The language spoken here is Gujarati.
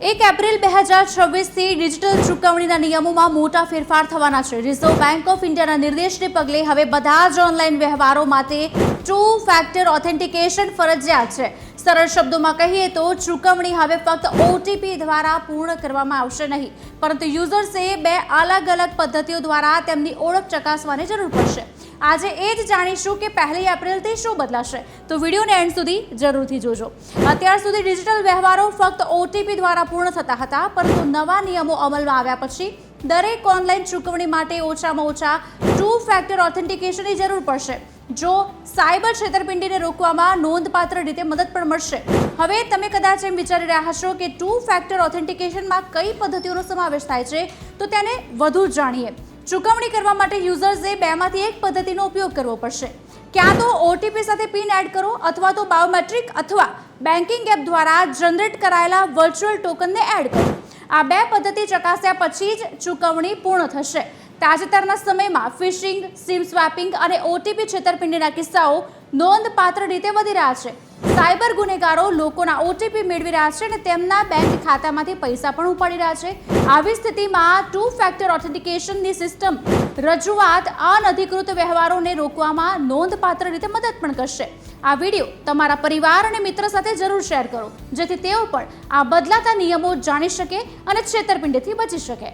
1 એપ્રિલ 2026થી ડિજિટલ ચૂકવણીના નિયમોમાં મોટા ફેરફાર થવાના છે। રિઝર્વ બેંક ઓફ ઇન્ડિયાના નિર્દેશને પગલે હવે બધા જ ઓનલાઈન વ્યવહારો માટે 2 ફેક્ટર ઓથેન્ટિકેશન ફરજિયાત છે। સરળ શબ્દોમાં કહીએ તો ચૂકવણી હવે ફક્ત OTP દ્વારા પૂર્ણ કરવામાં આવશે નહીં, પરંતુ યુઝર્સે 2 અલગ-અલગ પદ્ધતિઓ દ્વારા તેમની ઓળખ ચકાસવાની જરૂર પડશે। આજે એ જ જાણીશું કે 1 એપ્રિલથી શું બદલાશે, તો વિડીયોને એન્ડ સુધી જરૂરથી જોજો। અત્યાર સુધી ડિજિટલ વ્યવહારો ફક્ત OTP દ્વારા પૂર્ણ થતા હતા, પરંતુ નવા નિયમો અમલમાં આવ્યા પછી દરેક ઓનલાઈન ચૂકવણી માટે ઓછામાં ઓછા 2 ફેક્ટર ઓથેન્ટિકેશનની જરૂર પડશે। જો સાયબર છેતરપિંડીને રોકવામાં નોંધપાત્ર રીતે મદદ પણ મળશે। હવે તમે કદાચ એમ વિચારી રહ્યા હશો કે 2 ફેક્ટર ઓથેન્ટિકેશનમાં કઈ પદ્ધતિઓનો સમાવેશ થાય છે, તો તેને વધુ જાણીએ। ચૂકવણી કરવા માટે યુઝર્સે 2 માંથી એક પદ્ધતિનો ઉપયોગ કરવો પડશે। ક્યાં તો OTP સાથે પિન એડ કરો અથવા તો બાયોમેટ્રિક અથવા બેન્કિંગ એપ દ્વારા જનરેટ કરાયેલા વર્ચ્યુઅલ ટોકનને એડ કરો। આ 2 પદ્ધતિ ચકાસ્યા પછી જ ચૂકવણી પૂર્ણ થશે। તાજેતરના સમયમાં ફિશિંગ, સિમ સ્વેપિંગ અને OTP છેતરપિંડીના કિસ્સાઓ નોંધપાત્ર રીતે વધી રહ્યા છે। સાયબર ગુનેગારો લોકોના OTP મેળવી રહ્યા છે અને તેમના બેંક ખાતામાંથી પૈસા પણ ઉપાડી રહ્યા છે। આવી સ્થિતિમાં 2 ફેક્ટર ઓથેન્ટિકેશનની સિસ્ટમ રજૂઆત અનધિકૃત વ્યવહારોને રોકવામાં નોંધપાત્ર રીતે મદદ પણ કરશે। આ વિડીયો તમારા પરિવાર અને મિત્ર સાથે જરૂર શેર કરો, જેથી તેઓ પણ આ બદલાતા નિયમો જાણી શકે અને છેતરપિંડીથી બચી શકે।